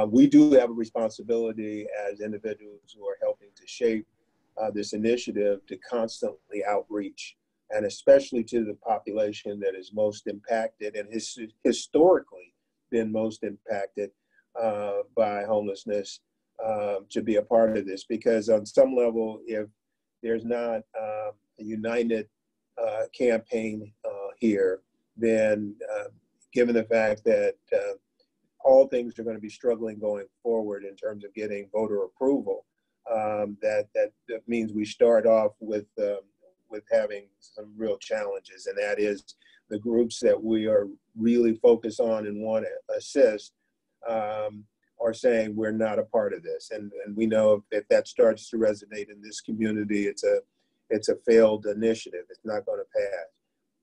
We do have a responsibility as individuals who are helping to shape this initiative to constantly outreach, and especially to the population that is most impacted and has historically been most impacted by homelessness, to be a part of this. Because on some level, if there's not a united campaign here, then given the fact that all things are going to be struggling going forward in terms of getting voter approval, that means we start off with having some real challenges, and that is the groups that we are really focused on and want to assist are saying we're not a part of this, and we know if that starts to resonate in this community, it's a failed initiative. It's not going to pass.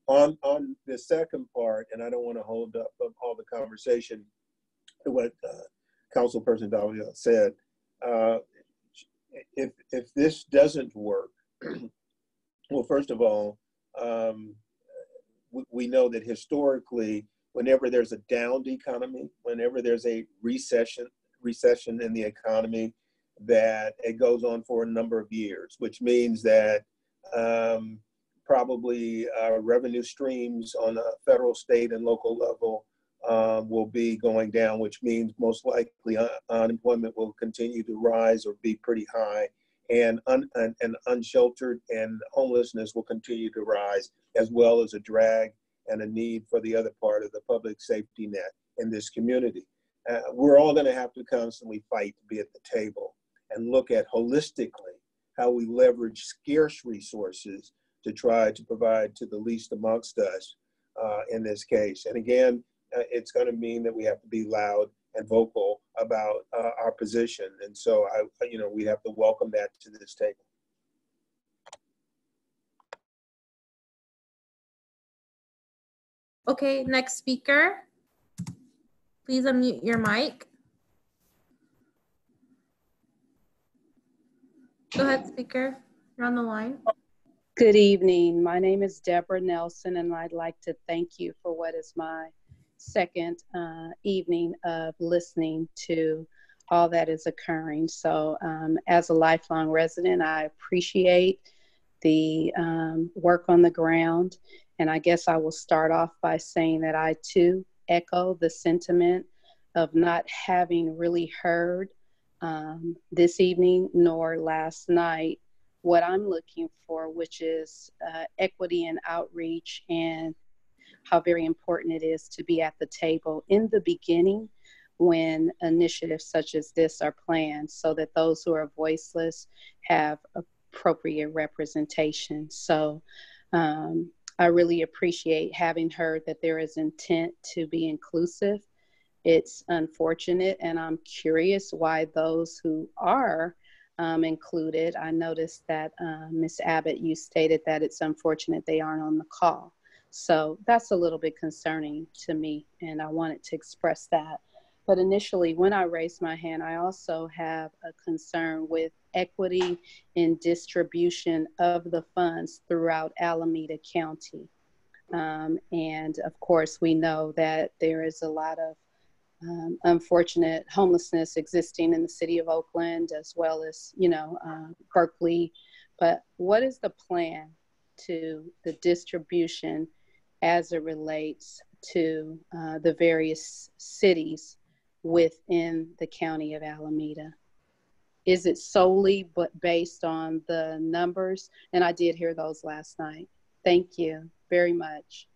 On the second part, and I don't want to hold up all the conversation to what Councilperson Davila said, if this doesn't work, well, first of all, we know that historically, whenever there's a downed economy, whenever there's a recession in the economy, that it goes on for a number of years, which means that probably revenue streams on a federal, state, and local level will be going down, which means most likely unemployment will continue to rise or be pretty high, and unsheltered and homelessness will continue to rise, as well as a drag and a need for the other part of the public safety net in this community. We're all going to have to constantly fight to be at the table and look at holistically how we leverage scarce resources to try to provide to the least amongst us in this case. And again, it's going to mean that we have to be loud and vocal about our position. And so, we have to welcome that to this table. Okay, next speaker. Please unmute your mic. Go ahead, speaker. You're on the line. Good evening. My name is Deborah Nelson, and I'd like to thank you for what is my second evening of listening to all that is occurring. So as a lifelong resident, I appreciate the work on the ground. And I guess I will start off by saying that I too echo the sentiment of not having really heard this evening nor last night what I'm looking for, which is equity and outreach, and how very important it is to be at the table in the beginning when initiatives such as this are planned, so that those who are voiceless have appropriate representation. So I really appreciate having heard that there is intent to be inclusive. It's unfortunate, and I'm curious why those who are included, I noticed that Ms. Abbott, you stated that it's unfortunate they aren't on the call. So that's a little bit concerning to me, and I wanted to express that. But initially, when I raised my hand, I also have a concern with equity in distribution of the funds throughout Alameda County. And of course, we know that there is a lot of unfortunate homelessness existing in the city of Oakland, as well as, Berkeley. But what is the plan to the distribution as it relates to the various cities within the county of Alameda? Is it solely based on the numbers? And I did hear those last night. Thank you very much.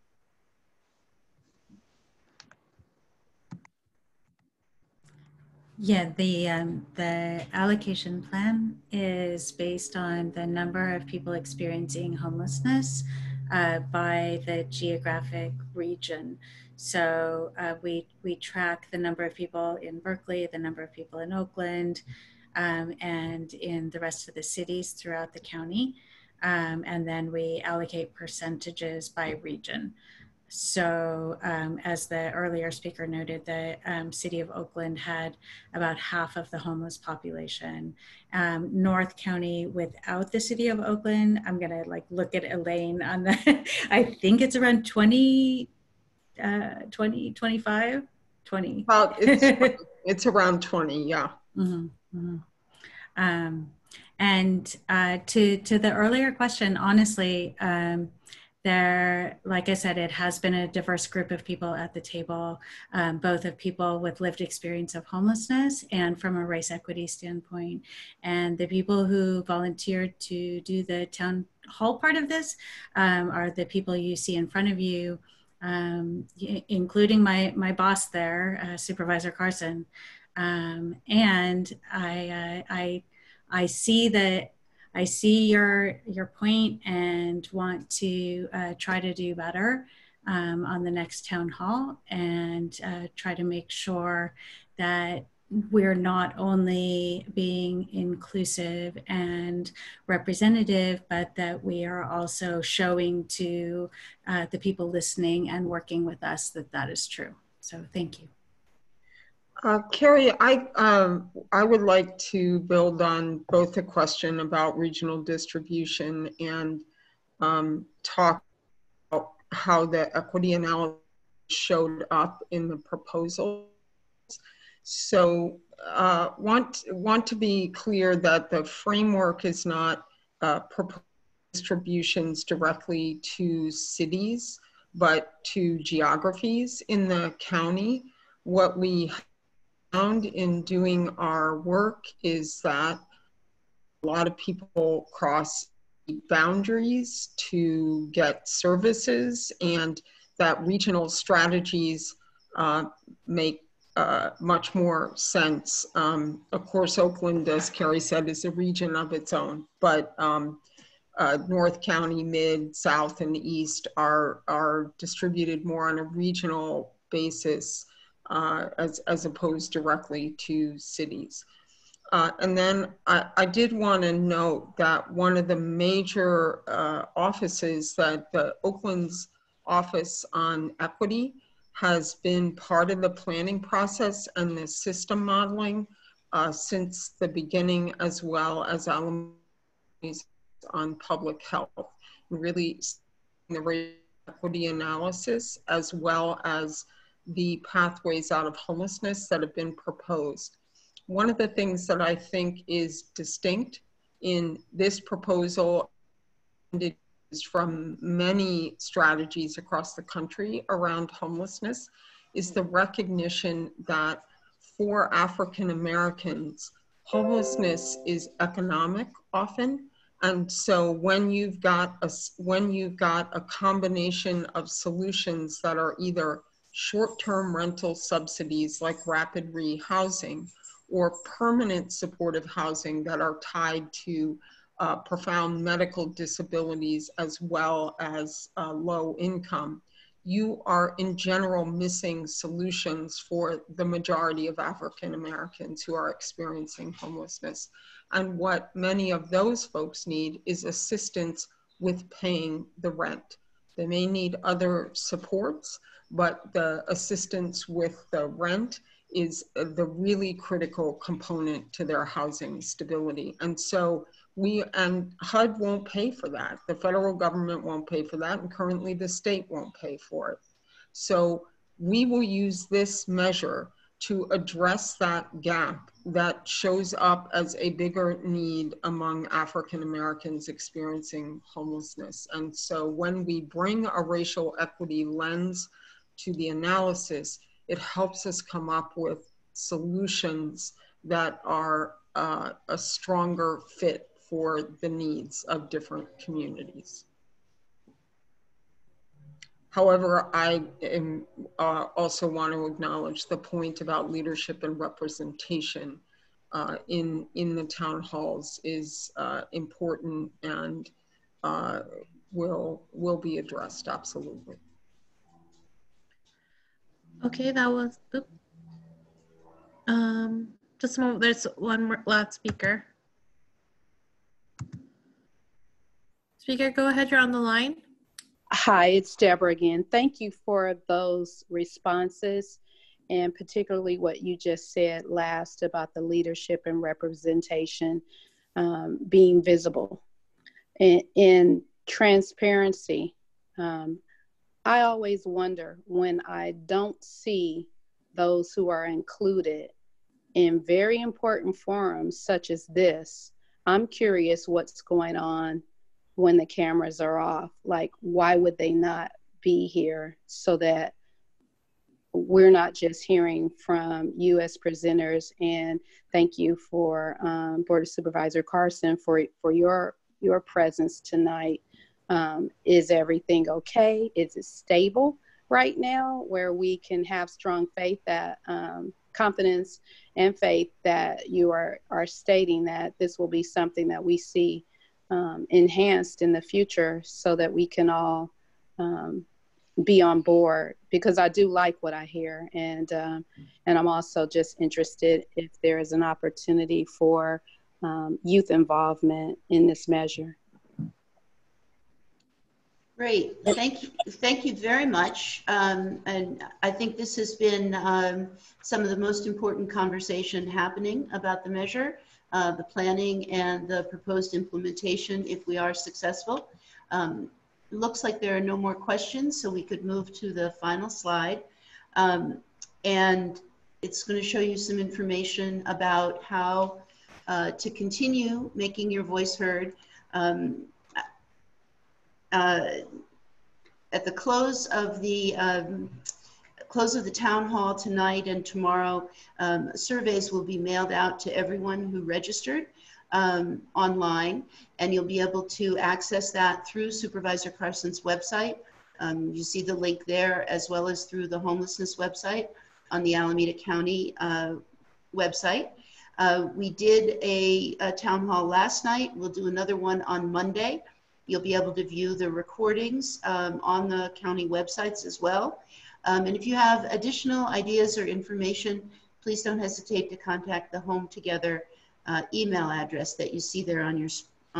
Yeah, the allocation plan is based on the number of people experiencing homelessness by the geographic region. So we track the number of people in Berkeley, the number of people in Oakland, and in the rest of the cities throughout the county. And then we allocate percentages by region. So as the earlier speaker noted, the city of Oakland had about half of the homeless population. North County without the city of Oakland, I'm gonna look at Elaine on the, I think it's around 20, 25, 20. Well, it's around 20, yeah. Mm-hmm, mm-hmm. And to the earlier question, honestly, there, like I said, it has been a diverse group of people at the table, both of people with lived experience of homelessness and from a race equity standpoint. And the people who volunteered to do the town hall part of this are the people you see in front of you, including my boss there, Supervisor Carson. And I see that. I see your point and want to try to do better on the next town hall and try to make sure that we're not only being inclusive and representative, but that we are also showing to the people listening and working with us that that is true. So thank you. Carrie, I would like to build on both the question about regional distribution and talk about how the equity analysis showed up in the proposal. So want to be clear that the framework is not distributions directly to cities, but to geographies in the county. What we found in doing our work is that a lot of people cross boundaries to get services, and that regional strategies make much more sense. Of course, Oakland, as Carrie said, is a region of its own, but North County, Mid, South, and East are distributed more on a regional basis as opposed directly to cities. And then I did want to note that one of the major offices that the Oakland's Office on Equity has been part of the planning process and the system modeling since the beginning, as well as Alameda's on public health, really the race equity analysis, as well as the pathways out of homelessness that have been proposed. One of the things that I think is distinct in this proposal is from many strategies across the country around homelessness is the recognition that for African Americans, homelessness is economic often. And so when you've got a combination of solutions that are either short-term rental subsidies like rapid rehousing or permanent supportive housing that are tied to profound medical disabilities as well as low income, you are in general missing solutions for the majority of African Americans who are experiencing homelessness. And what many of those folks need is assistance with paying the rent. They may need other supports, but the assistance with the rent is the really critical component to their housing stability. And so HUD won't pay for that. The federal government won't pay for that, and currently the state won't pay for it. So we will use this measure to address that gap that shows up as a bigger need among African Americans experiencing homelessness. And so when we bring a racial equity lens to the analysis, it helps us come up with solutions that are a stronger fit for the needs of different communities. However, I also want to acknowledge the point about leadership and representation in the town halls is important and will be addressed, absolutely. Okay, that was, just a moment, there's one more last speaker. Speaker, go ahead, you're on the line. Hi, it's Deborah again. Thank you for those responses, and particularly what you just said last about the leadership and representation being visible. In transparency, I always wonder when I don't see those who are included in very important forums such as this. I'm curious what's going on when the cameras are off. Like, why would they not be here, so that we're not just hearing from you as presenters? And thank you for Board of Supervisor Carson for your presence tonight. Is everything okay? Is it stable right now, where we can have strong faith that confidence and faith that you are stating that this will be something that we see enhanced in the future, so that we can all be on board? Because I do like what I hear, and I'm also just interested if there is an opportunity for youth involvement in this measure. Great, thank you very much. And I think this has been some of the most important conversation happening about the measure, the planning and the proposed implementation if we are successful. Looks like there are no more questions, so we could move to the final slide. And it's going to show you some information about how to continue making your voice heard. At the close of the town hall tonight and tomorrow, surveys will be mailed out to everyone who registered online, and you'll be able to access that through Supervisor Carson's website. You see the link there, as well as through the homelessness website on the Alameda County website. We did a town hall last night. We'll do another one on Monday. You'll be able to view the recordings on the county websites as well. And if you have additional ideas or information, please don't hesitate to contact the Home Together email address that you see there on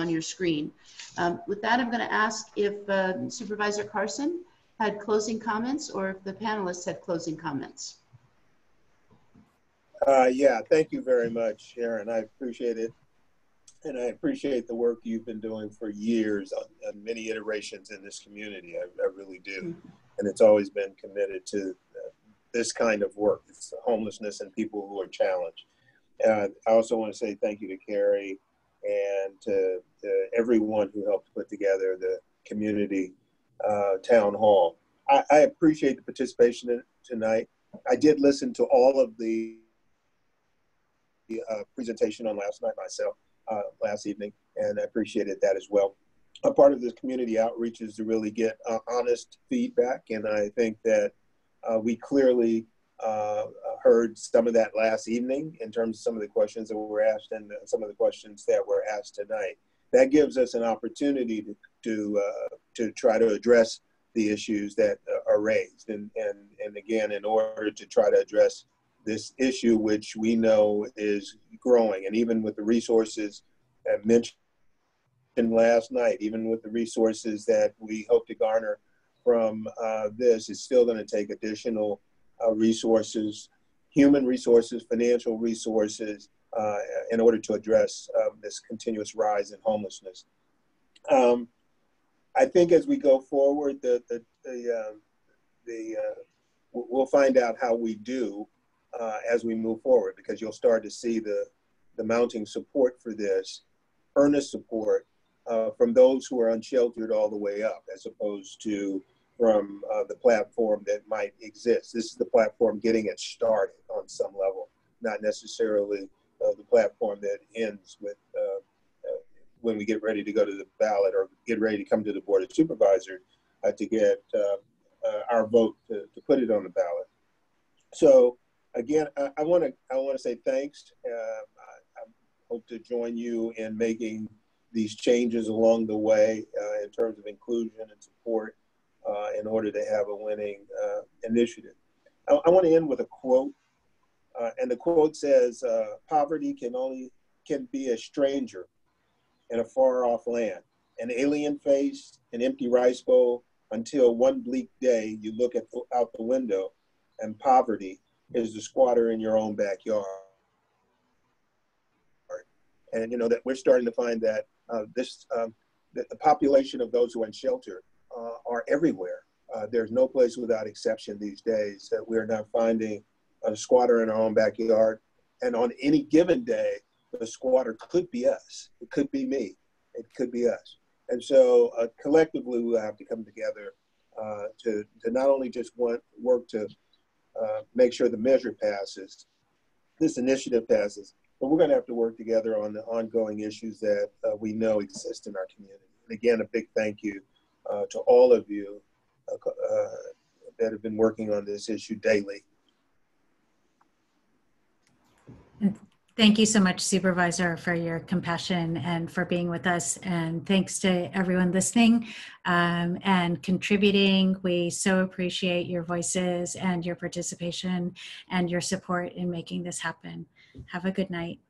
your screen. With that, I'm going to ask if Supervisor Carson had closing comments, or if the panelists had closing comments. Yeah, thank you very much, Sharon. I appreciate it. And I appreciate the work you've been doing for years on many iterations in this community. I really do. Mm-hmm. And it's always been committed to this kind of work. It's homelessness and people who are challenged. I also want to say thank you to Carrie and to everyone who helped put together the community town hall. I appreciate the participation tonight. I did listen to all of the presentation on last night myself. Last evening, and I appreciated that as well. A part of this community outreach is to really get honest feedback, and I think that we clearly heard some of that last evening in terms of some of the questions that were asked and some of the questions that were asked tonight. that gives us an opportunity to try to address the issues that are raised. And again, in order to try to address this issue, which we know is growing, and even with the resources mentioned last night, even with the resources that we hope to garner from this, it's still going to take additional resources, human resources, financial resources, in order to address this continuous rise in homelessness. I think as we go forward, we'll find out how we do as we move forward, because you'll start to see the mounting support for this, earnest support from those who are unsheltered all the way up, as opposed to from the platform that might exist. This is the platform getting it started on some level, not necessarily the platform that ends with when we get ready to go to the ballot or get ready to come to the Board of Supervisors to get our vote to put it on the ballot. So again, I want to say thanks. I hope to join you in making these changes along the way in terms of inclusion and support in order to have a winning initiative. I want to end with a quote, and the quote says, "Poverty can be a stranger in a far-off land, an alien face, an empty rice bowl, until one bleak day you look out the window and poverty is the squatter in your own backyard." And you know that we're starting to find that that the population of those who are in shelter are everywhere. There's no place without exception these days that we're not finding a squatter in our own backyard. And on any given day, the squatter could be us. It could be me. It could be us. And so collectively, we'll have to come together to not only just work to make sure the measure passes, this initiative passes, but we're going to have to work together on the ongoing issues that we know exist in our community. And again, a big thank you to all of you that have been working on this issue daily. Thank you so much, Supervisor, for your compassion and for being with us. And thanks to everyone listening and contributing. We so appreciate your voices and your participation and your support in making this happen. Have a good night.